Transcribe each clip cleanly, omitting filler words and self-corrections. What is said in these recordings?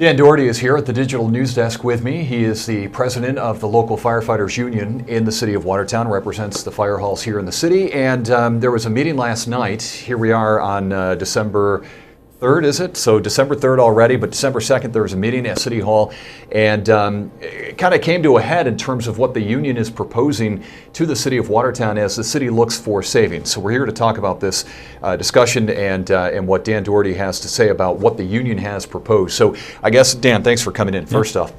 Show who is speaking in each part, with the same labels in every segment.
Speaker 1: Dan Daugherty is here at the Digital News Desk with me. He is the president of the local firefighters union in the city of Watertown, represents the fire halls here in the city. And there was a meeting last night. Here we are on December 3rd, is it? So December 3rd already, but December 2nd there was a meeting at City Hall, and it kind of came to a head in terms of what the union is proposing to the city of Watertown as the city looks for savings. So we're here to talk about this discussion and what Dan Daugherty has to say about what the union has proposed. So I guess, Dan, thanks for coming in, first off.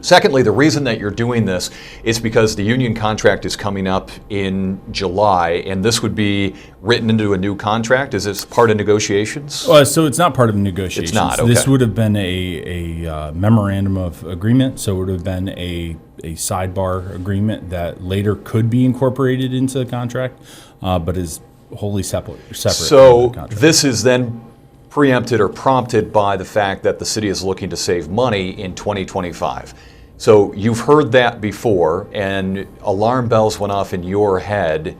Speaker 1: Secondly, the reason that you're doing this is because the union contract is coming up in July, and this would be written into a new contract. Is this part of negotiations?
Speaker 2: So it's not part of negotiations.
Speaker 1: It's not, okay.
Speaker 2: This would have been a memorandum of agreement, so it would have been a sidebar agreement that later could be incorporated into the contract, but is wholly separate.
Speaker 1: So this is then preempted or prompted by the fact that the city is looking to save money in 2025. So you've heard that before, and alarm bells went off in your head.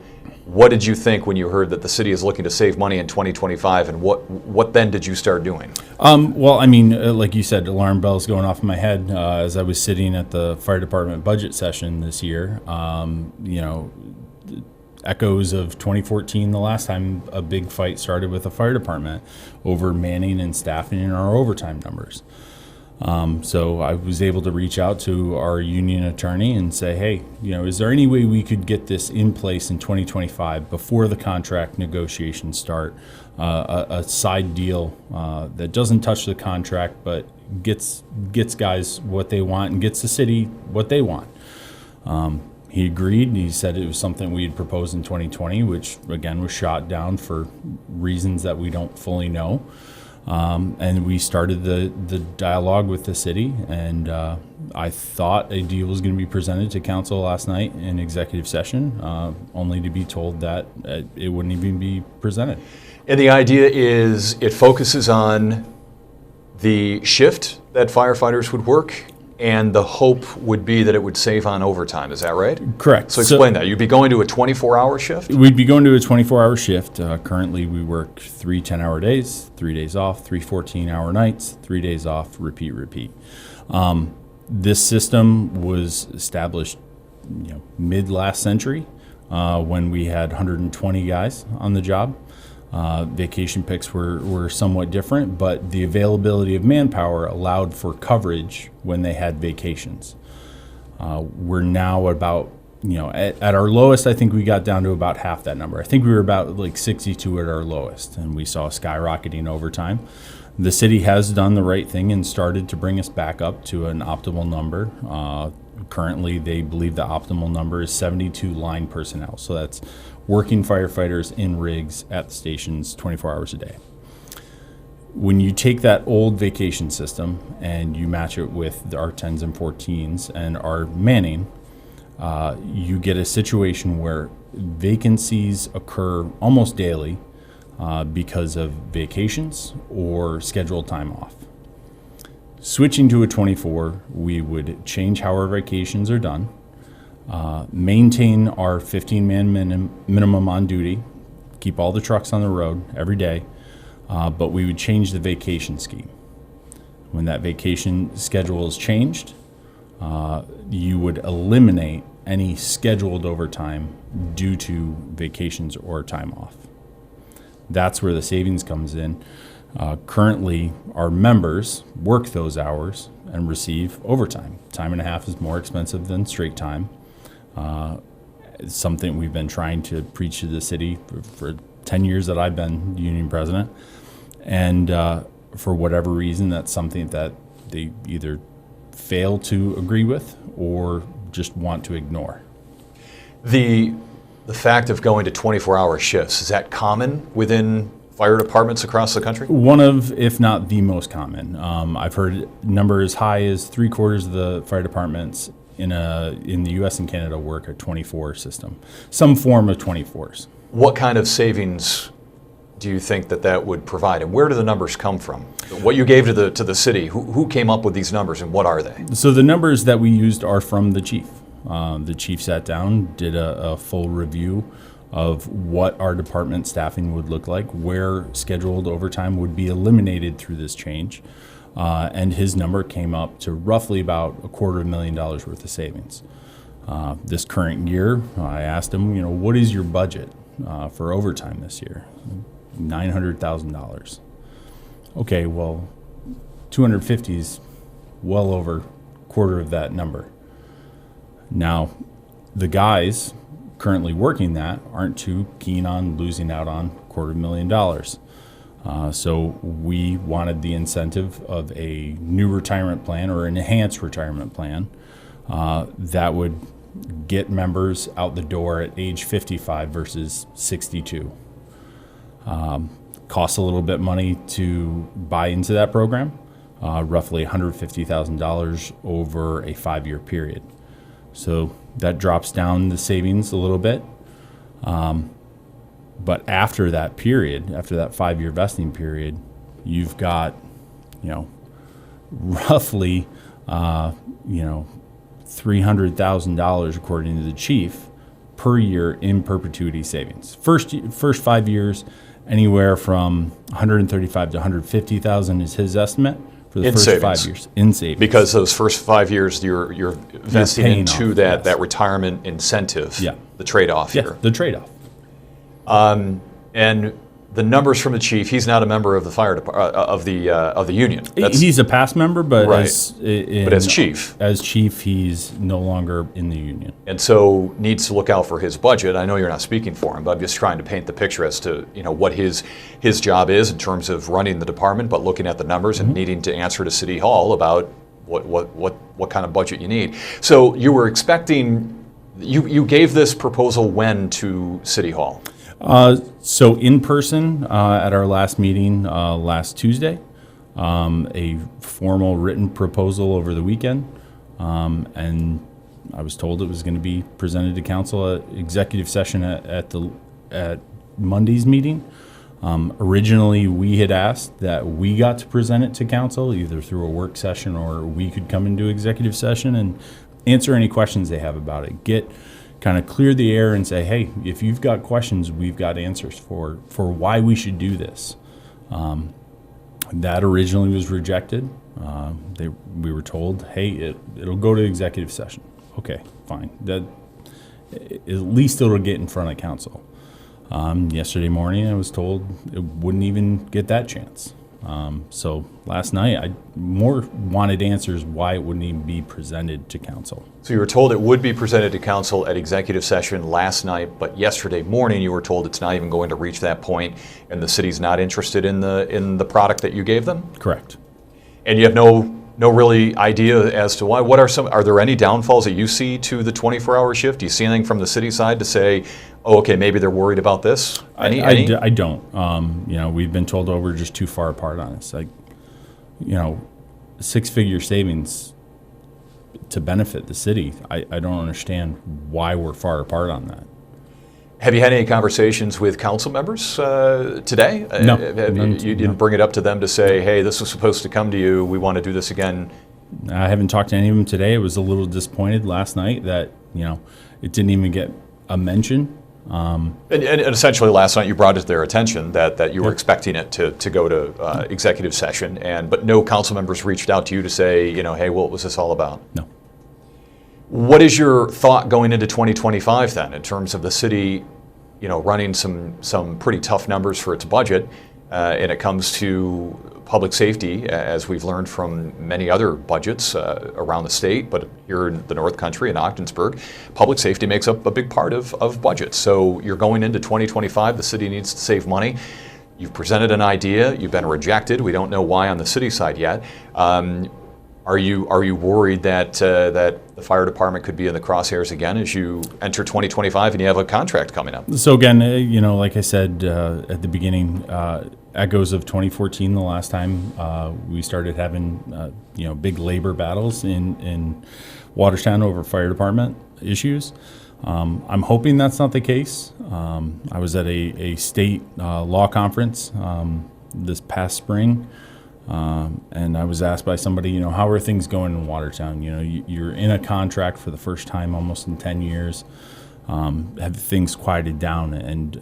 Speaker 1: What did you think when you heard that the city is looking to save money in 2025, and what then did you start doing?
Speaker 2: Well, I mean, like you said, alarm bells going off in my head as I was sitting at the fire department budget session this year. Echoes of 2014, the last time a big fight started with the fire department over manning and staffing and our overtime numbers. So I was able to reach out to our union attorney and say, hey, is there any way we could get this in place in 2025 before the contract negotiations start? A side deal that doesn't touch the contract but gets guys what they want and gets the city what they want. He agreed. He said it was something we had proposed in 2020, which again was shot down for reasons that we don't fully know. And we started the dialogue with the city, and I thought a deal was going to be presented to council last night in executive session, only to be told that it wouldn't even be presented.
Speaker 1: And the idea is it focuses on the shift that firefighters would work, and the hope would be that it would save on overtime. Is that right?
Speaker 2: Correct.
Speaker 1: So explain that. You'd be going to a 24-hour shift?
Speaker 2: We'd be going to a 24-hour shift. Currently, we work 3 10-hour days, 3 days off, 3 14-hour nights, 3 days off, repeat. This system was established mid last century when we had 120 guys on the job. Vacation picks were somewhat different, but the availability of manpower allowed for coverage when they had vacations. We're now about, at our lowest, I think we got down to about half that number. I think we were about like 62 at our lowest, and we saw skyrocketing overtime. The city has done the right thing and started to bring us back up to an optimal number. Currently, they believe the optimal number is 72 line personnel. So that's working firefighters in rigs at the stations 24 hours a day. When you take that old vacation system and you match it with our 10s and 14s and our manning, you get a situation where vacancies occur almost daily because of vacations or scheduled time off. Switching to a 24, we would change how our vacations are done, maintain our 15-man minimum on duty, keep all the trucks on the road every day, but we would change the vacation scheme. When that vacation schedule is changed, you would eliminate any scheduled overtime due to vacations or time off. That's where the savings comes in. Currently, our members work those hours and receive overtime. Time and a half is more expensive than straight time. It's something we've been trying to preach to the city for 10 years that I've been union president. And for whatever reason, that's something that they either fail to agree with or just want to ignore.
Speaker 1: The fact of going to 24-hour shifts, is that common within fire departments across the country?
Speaker 2: One of, if not the most common. I've heard numbers as high as 3/4 of the fire departments in the U.S. and Canada work a 24 system, some form of 24s.
Speaker 1: What kind of savings do you think that would provide, and where do the numbers come from? What you gave to the city, who came up with these numbers, and what are they?
Speaker 2: So the numbers that we used are from the chief. The chief sat down, did a full review of what our department staffing would look like, where scheduled overtime would be eliminated through this change, and his number came up to roughly about $250,000 worth of savings. This current year, I asked him, what is your budget for overtime this year? $900,000. Okay, well, 250 is well over quarter of that number. Now, the guys currently working that aren't too keen on losing out on $250,000. So we wanted the incentive of a new retirement plan or an enhanced retirement plan that would get members out the door at age 55 versus 62. Costs a little bit money to buy into that program, roughly $150,000 over a 5-year period. So that drops down the savings a little bit. But after that period, after that 5-year vesting period, you've got, roughly, $300,000 according to the chief per year in perpetuity savings. First 5 years, anywhere from 135 to 150,000 is his estimate for the first
Speaker 1: savings.
Speaker 2: 5 years in savings.
Speaker 1: Because those first 5 years, you're vesting
Speaker 2: paying
Speaker 1: into
Speaker 2: off,
Speaker 1: that
Speaker 2: yes.
Speaker 1: that retirement incentive.
Speaker 2: Yeah.
Speaker 1: The trade-off
Speaker 2: Yeah,
Speaker 1: here.
Speaker 2: the trade-off.
Speaker 1: And the numbers from the chief, he's not a member of the fire of the union.
Speaker 2: He's a past member, but
Speaker 1: Right.
Speaker 2: as
Speaker 1: chief.
Speaker 2: as chief, he's no longer in the union.
Speaker 1: And so needs to look out for his budget. I know you're not speaking for him, but I'm just trying to paint the picture as to what his job is in terms of running the department, but looking at the numbers and needing to answer to City Hall about what kind of budget you need. So you were expecting, you gave this proposal when to City Hall?
Speaker 2: So in person at our last meeting last Tuesday, a formal written proposal over the weekend, and I was told it was going to be presented to council at executive session at Monday's meeting. Originally, we had asked that we got to present it to council either through a work session or we could come into executive session and answer any questions they have about it. Kind of clear the air and say, hey, if you've got questions, we've got answers for why we should do this. That originally was rejected. We were told, hey, it'll go to executive session. Okay, fine. That at least it'll get in front of council. Yesterday morning, I was told it wouldn't even get that chance. So last night, I more wanted answers why it wouldn't even be presented to council.
Speaker 1: So you were told it would be presented to council at executive session last night, but yesterday morning you were told it's not even going to reach that point, and the city's not interested in the product that you gave them?
Speaker 2: Correct.
Speaker 1: And you have no really idea as to why. Are there any downfalls that you see to the 24-hour shift? Do you see anything from the city side to say, oh, okay, maybe they're worried about this?
Speaker 2: I don't. We've been told, we're just too far apart on this. Six-figure savings to benefit the city. I don't understand why we're far apart on that.
Speaker 1: Have you had any conversations with council members today?
Speaker 2: No.
Speaker 1: You didn't bring it up to them to say, hey, this was supposed to come to you, we want to do this again?
Speaker 2: I haven't talked to any of them today. I was a little disappointed last night that, it didn't even get a mention.
Speaker 1: And essentially last night you brought it to their attention that you were expecting it to go to executive session, but no council members reached out to you to say, hey, what was this all about?
Speaker 2: No.
Speaker 1: What is your thought going into 2025 then, in terms of the city, running some pretty tough numbers for its budget, and it comes to public safety, as we've learned from many other budgets around the state, but here in the North Country in Ogdensburg, public safety makes up a big part of budgets. So you're going into 2025, the city needs to save money. You've presented an idea, you've been rejected. We don't know why on the city side yet. Are you worried that the fire department could be in the crosshairs again as you enter 2025 and you have a contract coming up?
Speaker 2: So again, like I said at the beginning, echoes of 2014, the last time we started having big labor battles in Watertown over fire department issues. I'm hoping that's not the case. I was at a state law conference this past spring. And I was asked by somebody, how are things going in Watertown? You're in a contract for the first time almost in 10 years. Have things quieted down? And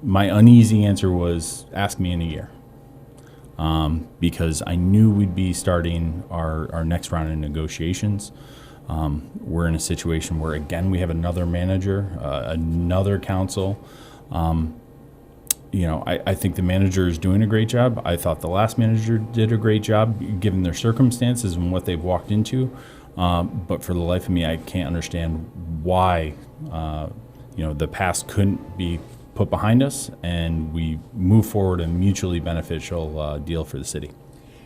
Speaker 2: my uneasy answer was, ask me in a year. because I knew we'd be starting our next round of negotiations. We're in a situation where, again, we have another manager, another council. I think the manager is doing a great job. I thought the last manager did a great job given their circumstances and what they've walked into. But for the life of me, I can't understand why, the past couldn't be put behind us and we move forward a mutually beneficial deal for the city.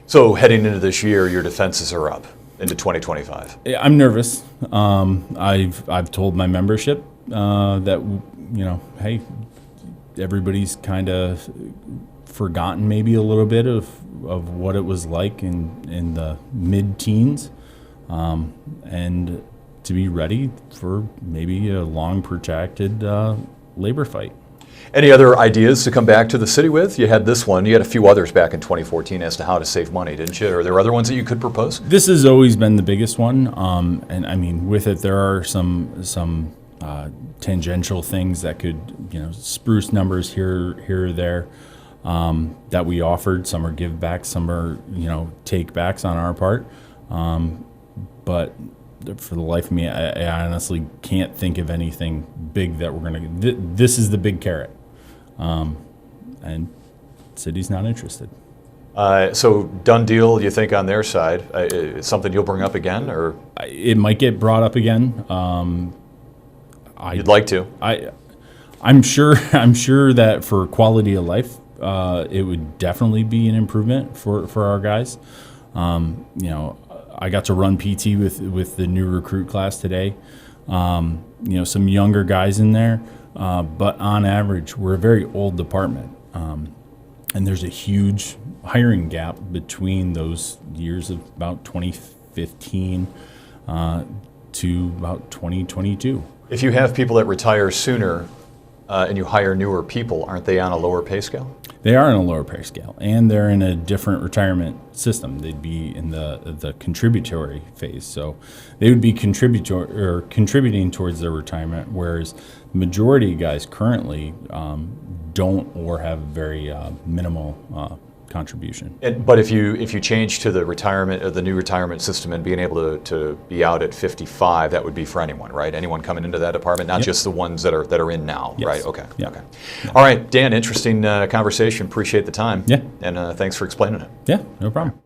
Speaker 1: So heading into this year, your defenses are up into 2025.
Speaker 2: I'm nervous. I've told my membership that, hey, everybody's kind of forgotten maybe a little bit of what it was like in the mid-teens, and to be ready for maybe a long, protracted labor fight.
Speaker 1: Any other ideas to come back to the city with? You had this one. You had a few others back in 2014 as to how to save money, didn't you? Are there other ones that you could propose?
Speaker 2: This has always been the biggest one, and I mean, with it, there are some tangential things that could, spruce numbers here or there that we offered. Some are give backs, some are take backs on our part. But for the life of me, I honestly can't think of anything big that we're going to. This is the big carrot, and city's not interested.
Speaker 1: So done deal, you think, on their side? It's something you'll bring up again, or
Speaker 2: it might get brought up again.
Speaker 1: You'd like to?
Speaker 2: I'm sure that for quality of life, it would definitely be an improvement for our guys. I got to run PT with the new recruit class today. Some younger guys in there, but on average, we're a very old department, and there's a huge hiring gap between those years of about 2015 to about 2022.
Speaker 1: If you have people that retire sooner and you hire newer people, aren't they on a lower pay scale?
Speaker 2: They are on a lower pay scale, and they're in a different retirement system. They'd be in the contributory phase, so they would be contributing towards their retirement, whereas the majority of guys currently don't or have very minimal contribution.
Speaker 1: But if you change to the new retirement system and being able to be out at 55, that would be for anyone, right? Anyone coming into that department, not just the ones that are in now,
Speaker 2: yes.
Speaker 1: right? Okay.
Speaker 2: Yeah.
Speaker 1: Okay. Yeah. All right, Dan. Interesting conversation. Appreciate the time.
Speaker 2: Yeah.
Speaker 1: And thanks for explaining it.
Speaker 2: Yeah. No problem.